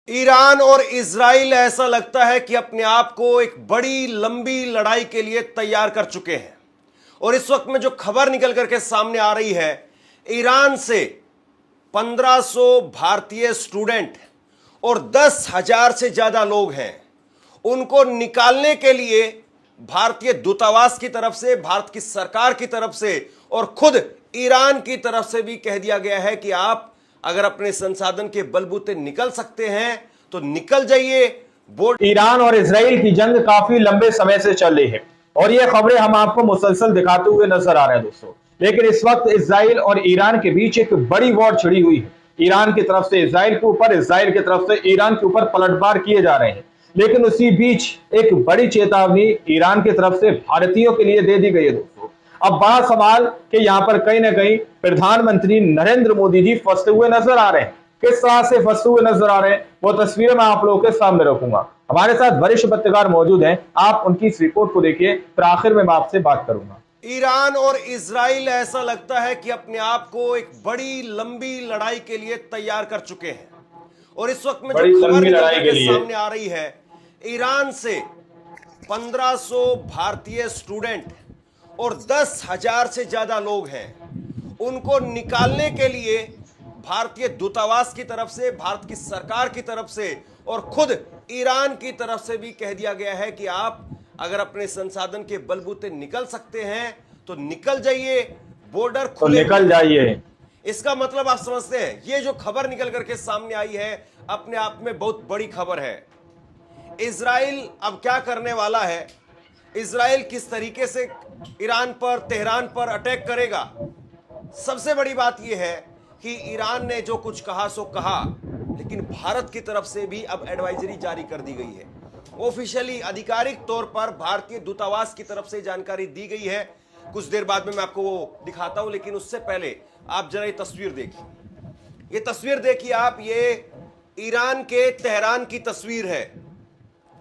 Iran और Israel ऐसा लगता है कि अपने आप को एक बड़ी लंबी लड़ाई के लिए तैयार कर चुके हैं। और इस वक्त में जो खबर निकल करके सामने आ रही है, ईरान से 1500 भारतीय स्टूडेंट और 10,000 से ज्यादा लोग हैं, उनको निकालने के लिए भारतीय दूतावास की तरफ से, भारत की सरकार की तरफ से और खुद ईरान की तरफ से भी कह दिया गया है कि आप अगर अपने संसाधन के बलबूते निकल सकते हैं तो निकल जाइए। ईरान और इजराइल की जंग काफी लंबे समय से चल रही है और ये खबरें हम आपको मुसलसल दिखाते हुए नजर आ रहे हैं दोस्तों। लेकिन इस वक्त इजराइल और ईरान के बीच एक बड़ी वॉर छिड़ी हुई है। ईरान की तरफ से इजराइल के ऊपर, इजराइल की तरफ से ईरान के ऊपर पलटवार किए जा रहे हैं। लेकिन उसी बीच एक बड़ी चेतावनी ईरान की तरफ से भारतीयों के लिए दे दी गई है दोस्तों। अब बड़ा सवाल कि यहाँ पर कहीं ना कहीं प्रधानमंत्री नरेंद्र मोदी जी फंसते हुए नजर आ रहे हैं। किस तरह से फंसते हुए नजर आ रहे हैं वो तस्वीरें मैं आप लोगों के सामने रखूंगा। हमारे साथ वरिष्ठ पत्रकार मौजूद हैं, आप उनकी इस रिपोर्ट को देखिए, फिर आखिर में मैं आपसे बात करूंगा। ईरान और इजराइल ऐसा लगता है कि अपने आप को एक बड़ी लंबी लड़ाई के लिए तैयार कर चुके हैं। और इस वक्त में जो खबर निकल के सामने आ रही है, ईरान से 1500 भारतीय स्टूडेंट और 10,000 से ज्यादा लोग हैं, उनको निकालने के लिए भारतीय दूतावास की तरफ से, भारत की सरकार की तरफ से और खुद ईरान की तरफ से भी कह दिया गया है कि आप अगर अपने संसाधन के बलबूते निकल सकते हैं तो निकल जाइए, बॉर्डर खुले, निकल जाइए। इसका मतलब आप समझते हैं, ये जो खबर निकल करके सामने आई है अपने आप में बहुत बड़ी खबर है। इजराइल अब क्या करने वाला है, इजराइल किस तरीके से ईरान पर, तेहरान पर अटैक करेगा। सबसे बड़ी बात यह है कि ईरान ने जो कुछ कहा सो कहा, लेकिन भारत की तरफ से भी अब एडवाइजरी जारी कर दी गई है। ऑफिशियली आधिकारिक तौर पर भारतीय दूतावास की तरफ से जानकारी दी गई है। कुछ देर बाद में मैं आपको वो दिखाता हूं, लेकिन उससे पहले आप जरा ये तस्वीर देखिए। ये तस्वीर देखिए आप, ये ईरान के तेहरान की तस्वीर है।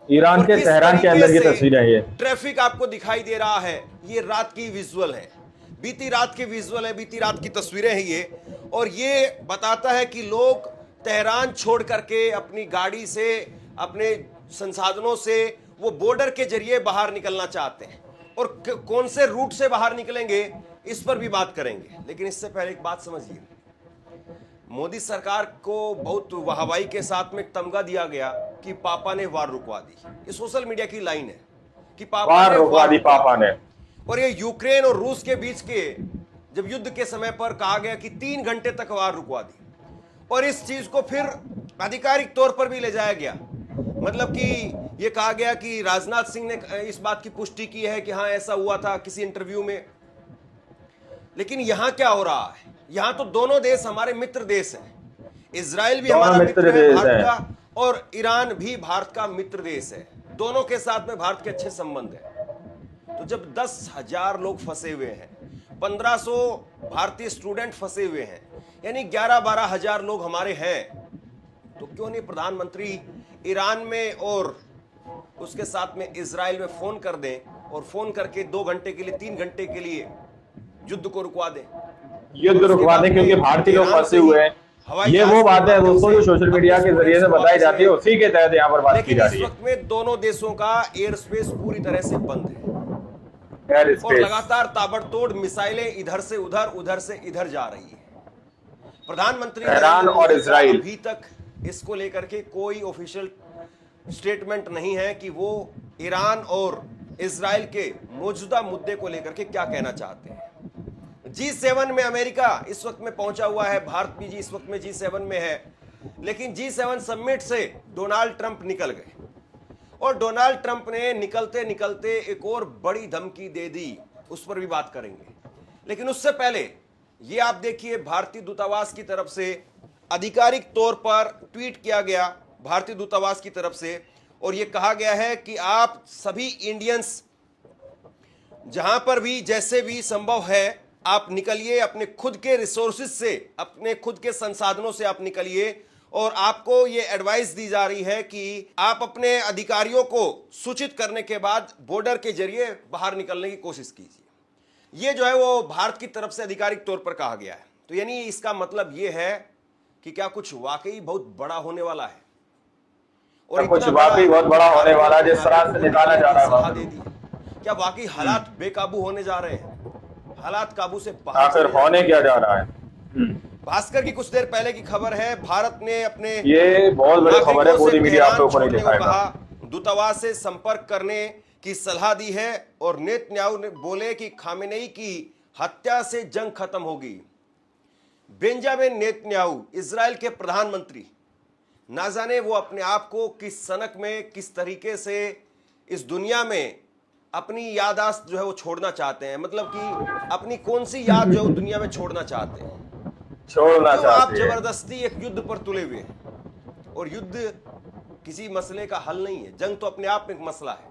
ईरान के तेहरान के अंदर की तस्वीर है। ये ट्रैफिक आपको दिखाई दे रहा है, ये रात की विजुअल है, बीती रात की विजुअल है, बीती रात की तस्वीरें हैं ये। और ये बताता है कि लोग तेहरान छोड़ करके अपनी गाड़ी से, अपने संसाधनों से वो बॉर्डर के जरिए बाहर निकलना चाहते हैं। और कौन से रूट से बाहर निकलेंगे इस पर भी बात करेंगे। लेकिन इससे पहले एक बात समझिए, मोदी सरकार को बहुत वाहवाही के साथ में तमगा दिया गया कि पापा ने वार रुकवा दी। ये सोशल मीडिया की लाइन है कि पापा ने रुकवा दी, पापा ने। और ये यूक्रेन और रूस के बीच के जब युद्ध के समय पर कहा गया कि 3 घंटे तक वार रुकवा दी, और इस चीज को फिर आधिकारिक तौर पर भी ले जाया गया। मतलब कि ये कहा गया कि राजनाथ सिंह ने इस बात की पुष्टि की है कि हाँ ऐसा हुआ था किसी इंटरव्यू में। लेकिन यहां क्या हो रहा है, यहां तो दोनों देश हमारे मित्र देश हैं। इजराइल भी हमारा मित्र है भारत का, और ईरान भी भारत का मित्र देश है। दोनों के साथ में भारत के अच्छे संबंध है। तो जब 10,000 लोग फंसे हुए हैं, 1500 भारतीय स्टूडेंट फंसे हुए हैं, यानी 11-12 हजार लोग हमारे हैं, तो क्यों नहीं प्रधानमंत्री ईरान में और उसके साथ में इजराइल में फोन कर दें और फोन करके 2 घंटे के लिए, 3 घंटे के लिए युद्ध को रुकवा दें। युद्ध रुकवा दें, क्योंकि भारतीय लोग फंसे हुए हैं। ये वो बातें हैं दोस्तों जो सोशल मीडिया के जरिए से बताई जाती है, उसी के तहत यहाँ पर बात की जा रही है। इस वक्त में दोनों देशों का एयर स्पेस पूरी तरह से बंद है और लगातार ताबड़तोड़ मिसाइलें इधर से उधर, उधर से इधर जा रही है। प्रधानमंत्री ईरान और इजराइल अभी तक इसको लेकर के कोई ऑफिशियल स्टेटमेंट नहीं है कि वो ईरान और इजराइल के मौजूदा मुद्दे को लेकर के क्या कहना चाहते हैं। G7 में अमेरिका इस वक्त में पहुंचा हुआ है, भारत भी इस वक्त में G7 में है। लेकिन G7 समिट से डोनाल्ड ट्रंप निकल गए, और डोनाल्ड ट्रंप ने निकलते निकलते एक और बड़ी धमकी दे दी, उस पर भी बात करेंगे। लेकिन उससे पहले ये आप देखिए, भारतीय दूतावास की तरफ से आधिकारिक तौर पर ट्वीट किया गया भारतीय दूतावास की तरफ से, और यह कहा गया है कि आप सभी इंडियंस जहां पर भी जैसे भी संभव है आप निकलिए, अपने खुद के रिसोर्सेज से, अपने खुद के संसाधनों से आप निकलिए। और आपको ये एडवाइस दी जा रही है कि आप अपने अधिकारियों को सूचित करने के बाद बॉर्डर के जरिए बाहर निकलने की कोशिश कीजिए। ये जो है वो भारत की तरफ से आधिकारिक तौर पर कहा गया है। तो यानी इसका मतलब ये है कि क्या कुछ वाकई बहुत बड़ा होने वाला है। और कुछ इतना वाकई बहुत बड़ा होने वाला है, जिस तरह से निकाला जा रहा है सलाह दे दी। क्या वाकई हालात बेकाबू होने जा रहे हैं? हालात काबू से बाहर आखिर चले जा होने क्या जा रहा है? भास्कर की कुछ देर पहले की खबर है, भारत ने अपने ये बहुत बड़ी खबर है, नागरिकों से पूरी मीडिया आप तेहरान लोगों को नहीं छोड़ने को दिखाएगा। कहा, दूतावास से संपर्क करने की सलाह दी है और नेतन्याहू ने बोले कि खामेनेई की हत्या से जंग खत्म होगी। बेंजामिन नेतन्याहू इजराइल के प्रधानमंत्री, ना जाने वो अपने आप को किस सनक में, किस तरीके से इस दुनिया में अपनी यादाश्त जो है वो छोड़ना चाहते हैं। मतलब कि अपनी कौन सी याद जो है वो दुनिया में छोड़ना चाहते हैं। छोड़ना क्यों आप चाहते हैं। जबरदस्ती एक युद्ध पर तुले हुए हैं? और युद्ध किसी मसले का हल नहीं है, जंग तो अपने आप में एक मसला है।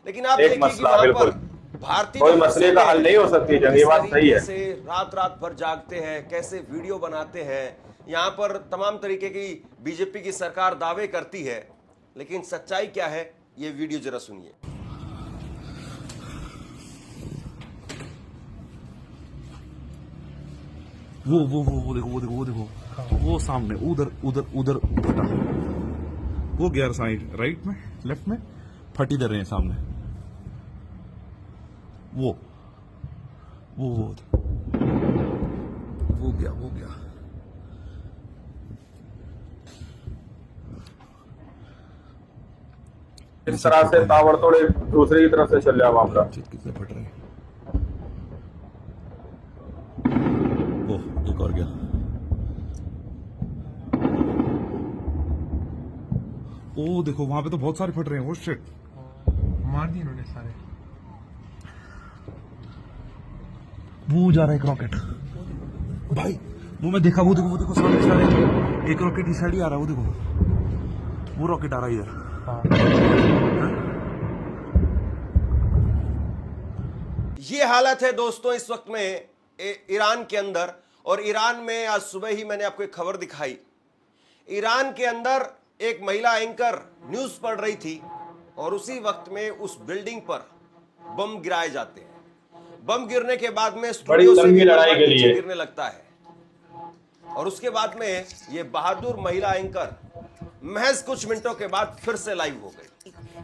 लेकिन आप एक देखिए कि मसला, वहां बिल्कुल। पर भारतीय कोई जो मसले का हल नहीं हो सकती जंग, ये बात सही है। कैसे रात रात भर जागते हैं, कैसे वीडियो बनाते हैं। यहाँ पर तमाम तरीके की बीजेपी की सरकार दावे करती है, लेकिन सच्चाई क्या है ये वीडियो जरा सुनिए। वो देखो वो सामने उधर उधर उधर फटा, वो गया साइड राइट में, लेफ्ट में फटी दे रहे हैं सामने। वो गया इस तरह से ताबड़तोड़ दूसरी की तरफ से चल रहा मामला। कितने फट रहे हैं। वो एक और गया। ओ देखो वहां पे तो बहुत सारे फट रहे हैं। वो शिट, मार दिए इन्होंने सारे। वो जा रहा है एक रॉकेट भाई, वो मैं देखा, वो देखो सामने सारे एक रॉकेट इस साइड ही आ रहा है। वो देखो वो रॉकेट आ रहा है इधर। ये हालत है दोस्तों इस वक्त में ईरान के अंदर। और ईरान में आज सुबह ही मैंने आपको एक खबर दिखाई। ईरान के अंदर एक महिला एंकर न्यूज पढ़ रही थी और उसी वक्त में उस बिल्डिंग पर बम गिराए जाते हैं। बम गिरने के बाद में स्टूडियो से भी लड़ाई के लिए गिरने लगता है और उसके बाद में ये बहादुर महिला एंकर महज कुछ मिनटों के बाद फिर से लाइव हो गई।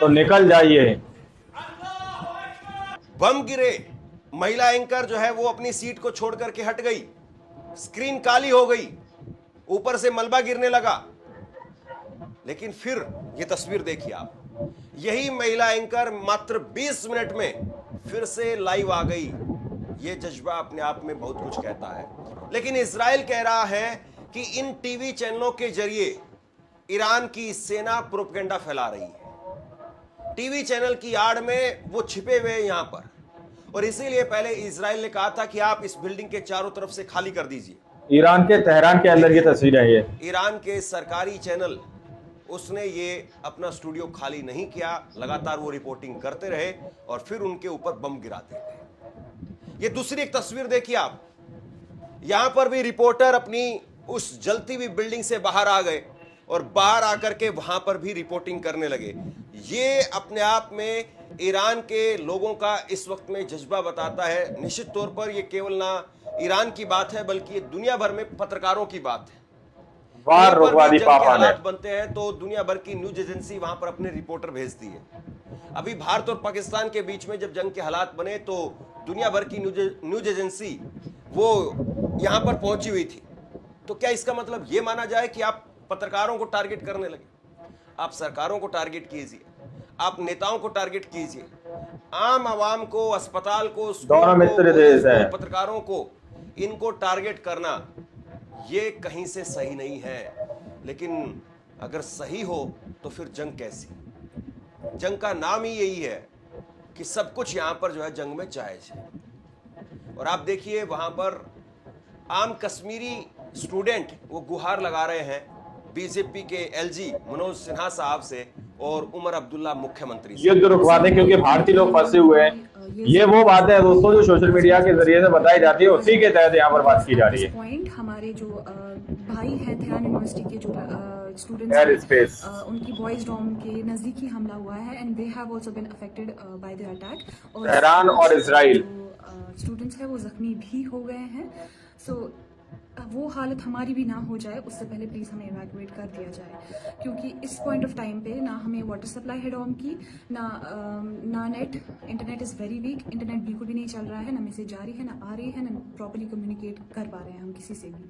तो निकल जाइए। बम गिरे, महिला एंकर जो है वो अपनी सीट को छोड़ करके हट गई, स्क्रीन काली हो गई, ऊपर से मलबा गिरने लगा। लेकिन फिर ये तस्वीर देखिए आप, यही महिला एंकर मात्र 20 मिनट में फिर से लाइव आ गई। ये जज्बा अपने आप में बहुत कुछ कहता है। लेकिन इजराइल कह रहा है कि इन टीवी चैनलों के जरिए ईरान की सेना प्रोपेगेंडा फैला रही है। टीवी चैनल की आड़ में वो छिपे हुए हैं यहां पर, और इसीलिए पहले इजराइल ने कहा था कि आप इस बिल्डिंग के चारों तरफ से खाली कर दीजिए। ईरान के तेहरान के अंदर की तस्वीर है ये। ईरान के सरकारी चैनल, उसने ये अपना स्टूडियो खाली नहीं किया, लगातार वो रिपोर्टिंग करते रहे और फिर उनके ऊपर बम गिराते गए। ये दूसरी एक तस्वीर देखिए आप, यहां पर भी रिपोर्टर अपनी उस जलती हुई बिल्डिंग से बाहर आ गए और बाहर आकर के वहां पर भी रिपोर्टिंग करने लगे। ये अपने आप में ईरान के लोगों का इस वक्त में जज्बा बताता है। निश्चित तौर पर ये केवल ना ईरान की बात है, बल्कि ये दुनिया भर में पत्रकारों की बात है। वार रुकवादी पापा ने। हालात बनते हैं तो दुनिया भर की न्यूज एजेंसी वहां पर अपने रिपोर्टर भेजती है। अभी भारत और पाकिस्तान के बीच में जब जंग के हालात बने तो दुनिया भर की न्यूज एजेंसी वो यहां पर पहुंची हुई थी। तो क्या इसका मतलब ये माना जाए कि आप पत्रकारों को टारगेट करने लगे? आप सरकारों को टारगेट कीजिए, आप नेताओं को टारगेट कीजिए, आम आवाम को, अस्पताल को, दोनों मित्र देश हैं। पत्रकारों को, इनको टारगेट करना ये कहीं से सही नहीं है। लेकिन अगर सही हो तो फिर जंग कैसी? जंग का नाम ही यही है कि सब कुछ यहां पर जो है जंग में जायज है। और आप देखिए वहां पर आम कश्मीरी स्टूडेंट वो गुहार लगा रहे हैं, बीजेपी के एलजी मनोज सिन्हा साहब से और उमर अब्दुल्ला मुख्यमंत्री से। युद्ध रुकवा दें क्योंकि भारतीय लोग फंसे हुए हैं। ये वो बातें हैं दोस्तों जो सोशल मीडिया के जरिए से बताई जाती है, उसी के तहत यहाँ पर बात की जा रही है। पॉइंट हमारे जो भाई हैं तेहरान यूनिवर्सिटी के जो एयर स्टूडेंट्स स्पेस उनकी बॉयज डॉर्म के नजदीक ही हमला हुआ है and they have also been affected by the attack. और तेहरान और इजराइल स्टूडेंट्स हैं वो जख्मी भी हो गए हैं। सो वो हालत हमारी भी ना हो जाए उससे पहले प्लीज़ हमें इवैक्यूएट कर दिया जाए, क्योंकि इस पॉइंट ऑफ टाइम पे ना हमें वाटर सप्लाई है डॉम की, ना net, internet is very weak, internet बिल्कुल भी नहीं चल रहा है, ना मैसेज जा रही है, ना आ रही है, ना प्रॉपर्ली कम्युनिकेट कर पा रहे हैं हम किसी से भी।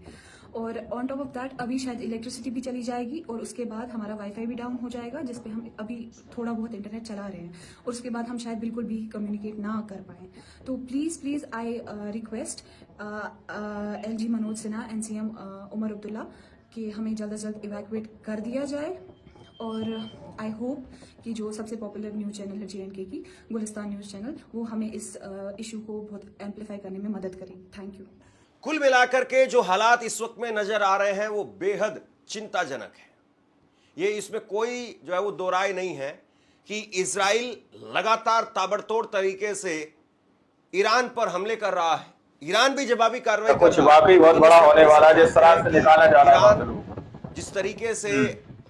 और ऑन टॉप ऑफ दैट अभी शायद इलेक्ट्रिसिटी भी चली जाएगी और उसके बाद हमारा वाईफाई भी डाउन हो जाएगा, जिस पे हम अभी थोड़ा बहुत इंटरनेट चला रहे हैं, और उसके बाद हम शायद बिल्कुल भी कम्युनिकेट ना कर पाएँ। तो please I request LG Manoj Sinha and CM Omar Abdullah कि हमें जल्द से जल्द इवैक्यूएट कर दिया जाए। और आई होप कि जो सबसे पॉपुलर न्यूज़ चैनल है JNK की गुलिस्तान न्यूज़ चैनल, वो हमें इस इशू को बहुत एम्पलीफाई करने में मदद करें। Thank you. कुल मिलाकर के जो हालात इस वक्त में नजर आ रहे हैं वो बेहद चिंताजनक है। ये इसमें कोई जो है वो दो राय नहीं है कि इजराइल लगातार ताबड़तोड़ तरीके से ईरान पर हमले कर रहा है, ईरान भी जवाबी कार्रवाई कर कुछ रहा वाकई बहुत बड़ा होने वाला है जिस तरह से निकाला जा रहा है। जिस तरीके से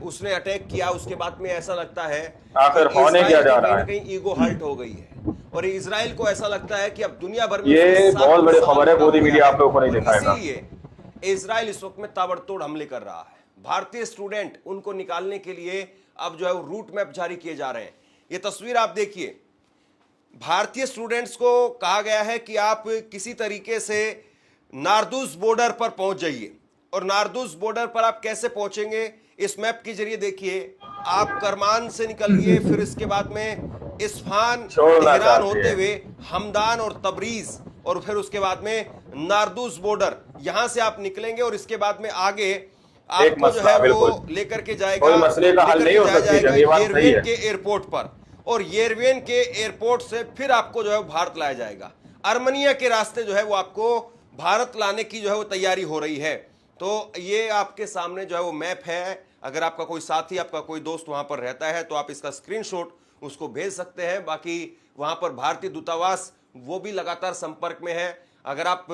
उसने अटैक किया उसके बाद में ऐसा लगता है आखिर होने क्या जा रहा है, कहीं ईगो हर्ट हो गई है और इजराइल को ऐसा लगता है कि अब दुनिया भर में ये बहुत बड़ी खबर है, मोदी मीडिया आप लोगों को नहीं दिखाएगा। इसीलिए इजराइल इस वक्त में ताबड़तोड़ हमले कर रहा है। भारतीय स्टूडेंट उनको निकालने के लिए अब जो है वो रूट मैप जारी किए जा रहे हैं। ये तस्वीर आप देखिए, भारतीय स्टूडेंट्स को कहा गया है कि आप किसी तरीके से नारदूस बॉर्डर पर पहुंच जाइए। और नारदूस बॉर्डर पर आप कैसे पहुंचेंगे, इस मैप के जरिए देखिए। आप करमान से निकलिए, फिर इसके बाद में इस्फहान, तेहरान होते हुए हमदान और तबरीज, और फिर उसके बाद में नारदूस बॉर्डर, यहां से आप निकलेंगे और इसके बाद में आगे आपको जो है वो लेकर के जाएगा येरवेन के एयरपोर्ट पर, और येरवेन के एयरपोर्ट से फिर आपको जो है भारत लाया जाएगा। आर्मेनिया के रास्ते जो है वो आपको भारत लाने की जो है वो तैयारी हो रही है। तो ये आपके सामने जो है वो मैप है। अगर आपका कोई साथी, आपका कोई दोस्त वहां पर रहता है तो आप इसका स्क्रीनशॉट उसको भेज सकते हैं। बाकी वहां पर भारतीय दूतावास वो भी लगातार संपर्क में है। अगर आप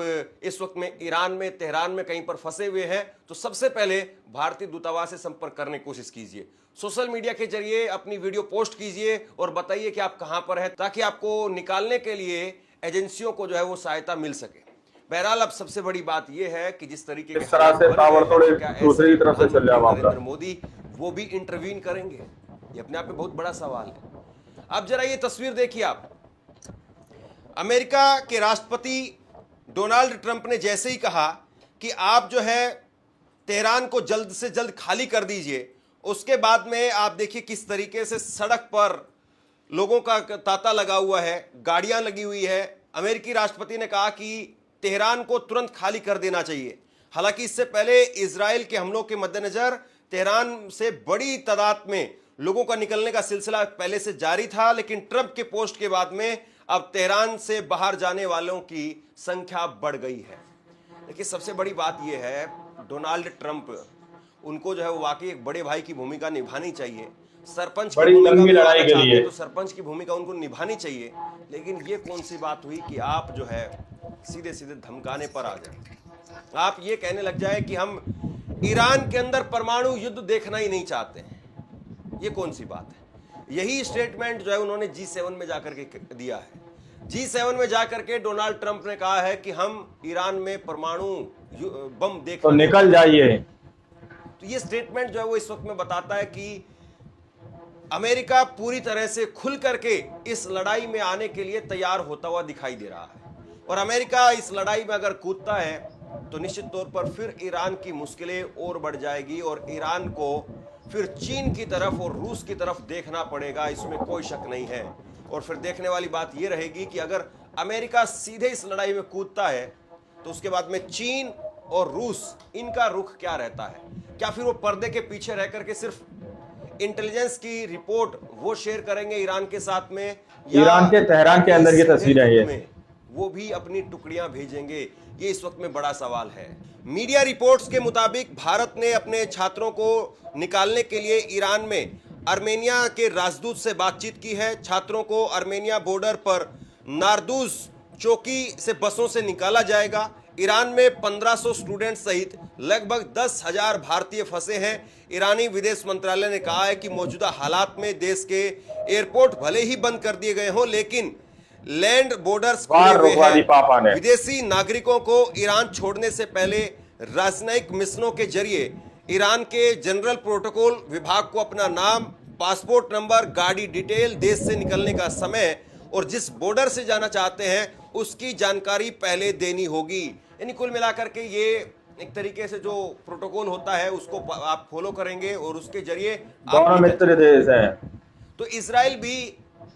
इस वक्त में ईरान में, तेहरान में कहीं पर फंसे हुए हैं तो सबसे पहले भारतीय दूतावास से संपर्क करने की कोशिश कीजिए। सोशल मीडिया के जरिए अपनी वीडियो पोस्ट कीजिए और बताइए कि आप कहां पर हैं, ताकि आपको निकालने के लिए एजेंसियों को जो है वो सहायता मिल सके। बहरहाल अब सबसे बड़ी बात यह है कि जिस तरीके इस तरह से ताबड़तोड़ दूसरी तरफ से चल रहा है, नरेंद्र मोदी वो भी इंटरवीन करेंगे, ये अपने आप में बहुत बड़ा सवाल है। अब जरा ये तस्वीर देखिए आप, अमेरिका के राष्ट्रपति डोनाल्ड ट्रंप ने जैसे ही कहा कि आप जो है तेहरान को जल्द से जल्द खाली कर दीजिए, उसके बाद में आप देखिए किस तरीके से सड़क पर लोगों का तांता लगा हुआ है, गाड़ियां लगी हुई है। अमेरिकी राष्ट्रपति ने कहा कि तेहरान को तुरंत खाली कर देना चाहिए। हालांकि इससे पहले इजराइल के हमलों के मद्देनजर तेहरान से बड़ी तादाद में लोगों का निकलने का सिलसिला पहले से जारी था, लेकिन ट्रंप के पोस्ट के बाद में अब तेहरान से बाहर जाने वालों की संख्या बढ़ गई है। देखिए सबसे बड़ी बात यह है, डोनाल्ड ट्रंप, उनको जो है वो वाकई एक बड़े भाई की भूमिका निभानी चाहिए। सरपंच की भूमिका लड़ाई के लिए तो सरपंच की भूमिका उनको निभानी चाहिए, लेकिन ये कौन सी बात हुई कि आप जो है सीधे सीधे धमकाने पर आ जाए। आप ये कहने लग जाए कि हम ईरान के अंदर परमाणु युद्ध देखना ही नहीं चाहते हैं। ये कौन सी बात है? यही स्टेटमेंट जो है उन्होंने G7 में जाकर के दिया है। G7 में जाकर के डोनाल्ड ट्रंप ने कहा है कि हम ईरान में परमाणु बम देख तो निकल जाइए। तो ये स्टेटमेंट जो है वो इस वक्त में बताता है कि अमेरिका पूरी तरह से खुल करके इस लड़ाई में आने के लिए तैयार होता हुआ दिखाई दे रहा है। और अमेरिका इस लड़ाई में अगर कूदता है तो निश्चित तौर पर फिर ईरान की मुश्किलें और बढ़ जाएगी और ईरान को फिर चीन की तरफ और रूस की तरफ देखना पड़ेगा, इसमें कोई शक नहीं है। और फिर देखने वाली बात यह रहेगी कि अगर अमेरिका सीधे इस लड़ाई में कूदता है तो उसके बाद में चीन और रूस, इनका रुख क्या रहता है? क्या फिर वो पर्दे के पीछे रह करके सिर्फ इंटेलिजेंस की रिपोर्ट वो शेयर करेंगे ईरान के साथ में, ईरान के तेहरान के अंदर की तस्वीरें हैं, वो भी अपनी टुकड़ियां भेजेंगे? ये इस वक्त में बड़ा सवाल है। मीडिया रिपोर्ट्स के मुताबिक भारत ने अपने छात्रों को निकालने के लिए ईरान में आर्मेनिया के राजदूत से बातचीत की है। छात्रों को आर्मेनिया बॉर्डर पर नारदूज चौकी से बसों से निकाला जाएगा। ईरान में 1500 स्टूडेंट सहित लगभग 10,000 भारतीय फंसे हैं। ईरानी विदेश मंत्रालय ने कहा है कि मौजूदा हालात में देश के एयरपोर्ट भले ही बंद कर दिए गए हों, लेकिन लैंड बॉर्डर्स खुले हुए हैं। विदेशी नागरिकों को ईरान छोड़ने से पहले राजनयिक मिशनों के जरिए ईरान के जनरल प्रोटोकॉल विभाग को अपना नाम, पासपोर्ट नंबर, गाड़ी डिटेल, देश से निकलने का समय और जिस बॉर्डर से जाना चाहते हैं उसकी जानकारी पहले देनी होगी। यानी कुल मिलाकर के ये एक तरीके से जो प्रोटोकॉल होता है उसको आप फॉलो करेंगे और उसके जरिए दोनों मित्र देश हैं। तो इजराइल भी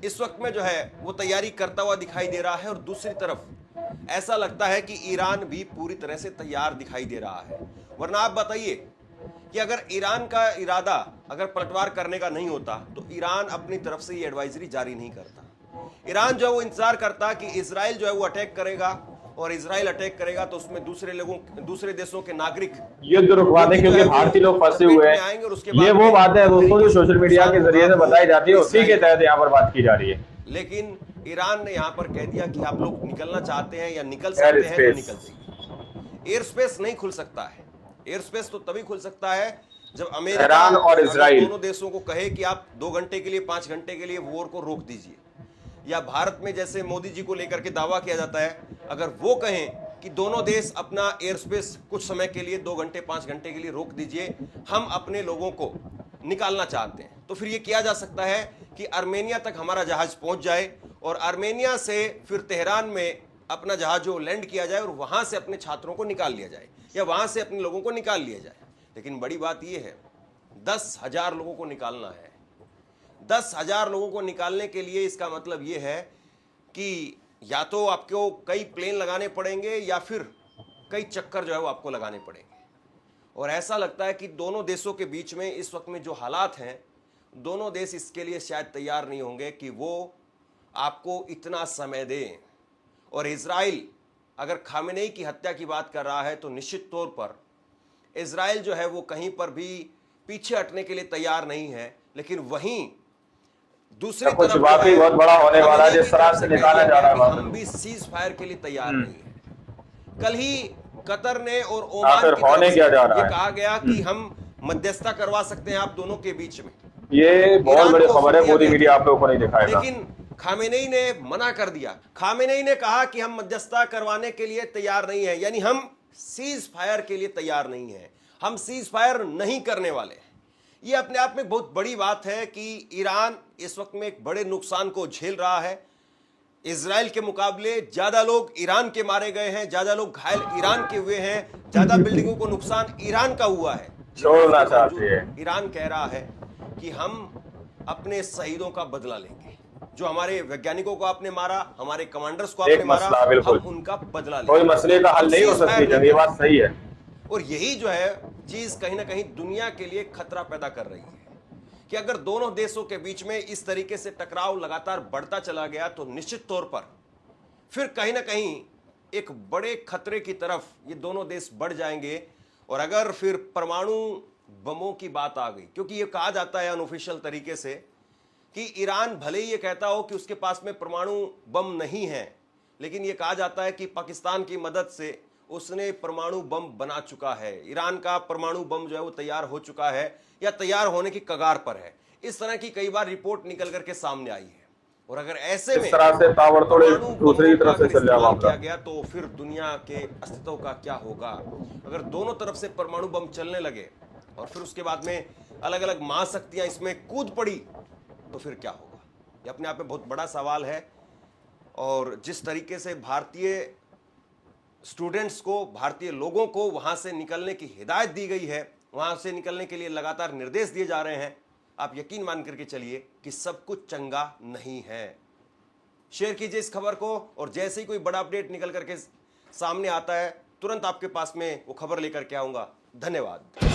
इस वक्त में जो है वो तैयारी करता हुआ दिखाई दे रहा है और दूसरी तरफ ऐसा लगता है कि ईरान भी पूरी तरह से तैयार दिखाई दे रहा है। वरना आप बताइए कि अगर ईरान का इरादा अगर पलटवार करने का नहीं होता तो ईरान अपनी तरफ से ये एडवाइजरी जारी नहीं करता। ईरान जो है वो इंतजार करता कि इजराइल जो है वो अटैक करेगा और इजराइल अटैक करेगा तो उसमें दूसरे देशों के नागरिक युद्ध रुकवा दें, क्योंकि भारतीय लोग फंसे हुए हैं। ये वो बात है दोस्तों जो सोशल मीडिया के जरिए से बताई जाती है, उसी के तहत यहाँ पर बात की जा रही है। लेकिन ईरान ने यहाँ पर कह दिया कि आप लोग निकलना चाहते हैं या निकल सकते हैं तो निकल जाइए। एयर स्पेस नहीं खुल सकता है। एयर स्पेस तो तभी खुल सकता है जब अमेरिका और इजराइल दोनों देशों को कहे कि आप 2 घंटे के लिए 5 घंटे के लिए वॉर को रोक दीजिए, या भारत में जैसे मोदी जी को लेकर के दावा किया जाता है, अगर वो कहें कि दोनों देश अपना एयर स्पेस कुछ समय के लिए 2 घंटे 5 घंटे के लिए रोक दीजिए, हम अपने लोगों को निकालना चाहते हैं, तो फिर ये किया जा सकता है कि आर्मेनिया तक हमारा जहाज पहुंच जाए और आर्मेनिया से फिर तेहरान में अपना जहाज जो लैंड किया जाए और वहां से अपने छात्रों को निकाल लिया जाए या वहां से अपने लोगों को निकाल लिया जाए। लेकिन बड़ी बात यह है 10,000 लोगों को निकालना है। 10,000 लोगों को निकालने के लिए इसका मतलब यह है कि या तो आपको कई प्लेन लगाने पड़ेंगे या फिर कई चक्कर जो है वो आपको लगाने पड़ेंगे। और ऐसा लगता है कि दोनों देशों के बीच में इस वक्त में जो हालात हैं, दोनों देश इसके लिए शायद तैयार नहीं होंगे कि वो आपको इतना समय दें। और इजराइल अगर खामेनेई की हत्या की बात कर रहा है तो निश्चित तौर पर इजराइल जो है वो कहीं पर भी पीछे हटने के लिए तैयार नहीं है। लेकिन वहीं दूसरी कुछ वाकई बहुत बड़ा होने वाला है जिस तरह से निकाला जा रहा है। हम भी सीज फायर के लिए तैयार नहीं है। कल ही कतर ने और ओमान की तरफ से ये कहा गया कि हम मध्यस्थता करवा सकते हैं आप दोनों के बीच में। ये बहुत बड़ी खबर है, मोदी मीडिया आप लोगों को नहीं दिखाएगा। लेकिन खामेनेई ने मना कर दिया। खामेनेई ने कहा कि हम मध्यस्थता करवाने के लिए तैयार नहीं है, यानी हम सीज फायर के लिए तैयार नहीं है, हम सीज फायर नहीं करने वाले। ये अपने आप में बहुत बड़ी बात है कि ईरान इस वक्त में एक बड़े नुकसान को झेल रहा है। इजराइल के मुकाबले ज्यादा लोग ईरान के मारे गए हैं, ज्यादा लोग घायल ईरान के हुए हैं, ज्यादा बिल्डिंगों को नुकसान ईरान का हुआ है। छोड़ना चाहते हैं। ईरान कह रहा है कि हम अपने शहीदों का बदला लेंगे, जो हमारे वैज्ञानिकों को आपने मारा, हमारे कमांडर्स को आपने मारा, हम उनका बदला लेंगे। कोई मसले का हल नहीं हो सकती, ये बात सही है। और यही जो है चीज कहीं ना कहीं दुनिया के लिए खतरा पैदा कर रही है कि अगर दोनों देशों के बीच में इस तरीके से टकराव लगातार बढ़ता चला गया तो निश्चित तौर पर फिर कहीं ना कहीं एक बड़े खतरे की तरफ ये दोनों देश बढ़ जाएंगे। और अगर फिर परमाणु बमों की बात आ गई, क्योंकि ये कहा जाता है अनऑफिशियल तरीके से कि ईरान भले ही ये कहता हो कि उसके पास में परमाणु बम नहीं है, लेकिन ये कहा जाता है कि पाकिस्तान की मदद से उसने परमाणु बम बना चुका है। ईरान का परमाणु बम जो है वो तैयार हो चुका है या तैयार होने की कगार पर है। इस तरह की कई बार रिपोर्ट निकल करके सामने आई है। और अगर ऐसे में दूसरी तरफ से किया गया तो फिर दुनिया के अस्तित्व का क्या होगा। अगर दोनों तरफ से परमाणु बम चलने लगे और फिर उसके बाद में अलग अलग महाशक्तियां इसमें कूद पड़ी तो फिर क्या होगा, ये अपने आप में बहुत बड़ा सवाल है। और जिस तरीके से भारतीय स्टूडेंट्स को, भारतीय लोगों को वहां से निकलने की हिदायत दी गई है, वहां से निकलने के लिए लगातार निर्देश दिए जा रहे हैं, आप यकीन मान करके चलिए कि सब कुछ चंगा नहीं है। शेयर कीजिए इस खबर को और जैसे ही कोई बड़ा अपडेट निकल करके सामने आता है तुरंत आपके पास में वो खबर लेकर के आऊंगा। धन्यवाद।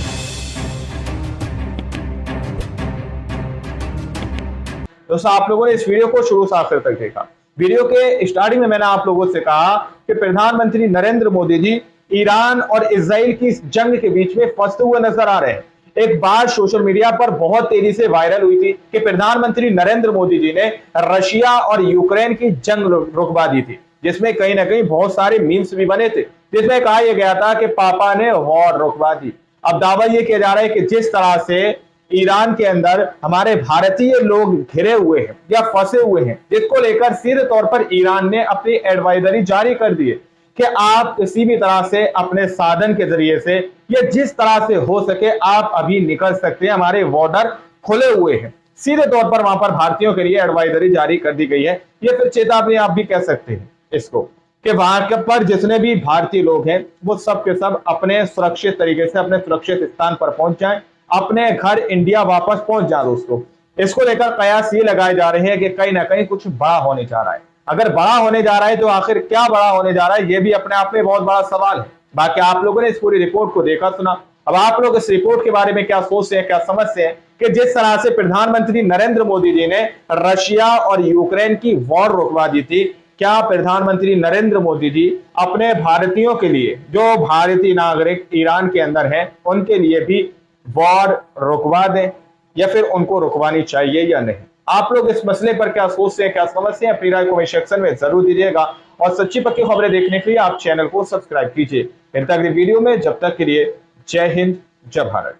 दोस्तों आप लोगों ने इस वीडियो को शुरू से आखिर तक देखा। वीडियो के स्टार्टिंग में मैंने आप लोगों से कहा कि प्रधानमंत्री नरेंद्र मोदी जी ईरान और इजराइल की इस जंग के बीच में फंसते हुए नजर आ रहे हैं। एक बात सोशल मीडिया पर बहुत तेजी से वायरल हुई थी कि प्रधानमंत्री नरेंद्र मोदी जी ने रशिया और यूक्रेन की जंग रुकवा दी थी, जिसमें कहीं ना कहीं बहुत सारे मीम्स भी बने थे, जिसमें कहा यह गया था कि पापा ने वॉर रुकवा दी। अब दावा यह किया जा रहा है कि जिस तरह से ईरान के अंदर हमारे भारतीय लोग घिरे हुए हैं या फंसे हुए हैं, जिसको लेकर सीधे तौर पर ईरान ने अपनी एडवाइजरी जारी कर दी है कि आप किसी भी तरह से अपने साधन के जरिए से या जिस तरह से हो सके आप अभी निकल सकते हैं, हमारे बॉर्डर खुले हुए हैं। सीधे तौर पर वहां पर भारतीयों के लिए एडवाइजरी जारी कर दी गई है। ये फिर चेतावनी आप भी कह सकते हैं इसको कि वहां पर जितने भी भारतीय लोग हैं वो सब के सब अपने सुरक्षित तरीके से अपने सुरक्षित स्थान पर पहुंच जाएं, अपने घर इंडिया वापस पहुंच जाए। दोस्तों, इसको लेकर कयास ये लगाए जा रहे हैं कि कहीं ना कहीं कुछ बड़ा होने जा रहा है। अगर बड़ा होने जा रहा है तो आखिर क्या बड़ा होने जा रहा है, ये भी अपने आप में बहुत बड़ा सवाल है। बाकी आप लोगों ने इस पूरी रिपोर्ट को देखा सुना, अब आप लोग इस रिपोर्ट के बारे में क्या सोचते हैं, क्या समझते हैं कि जिस तरह से प्रधानमंत्री नरेंद्र मोदी जी ने रशिया और यूक्रेन की वॉर रुकवा दी थी, क्या प्रधानमंत्री नरेंद्र मोदी जी अपने भारतीयों के लिए, जो भारतीय नागरिक ईरान के अंदर हैं, उनके लिए भी वॉर रुकवा दें या फिर उनको रुकवानी चाहिए या नहीं? आप लोग इस मसले पर क्या सोचते हैं, क्या समझते हैं? अपनी राय कमेंट सेक्शन में जरूर दीजिएगा और सच्ची पक्की खबरें देखने के लिए आप चैनल को सब्सक्राइब कीजिए। फिर तक अगली वीडियो में, जब तक के लिए जय हिंद, जय भारत।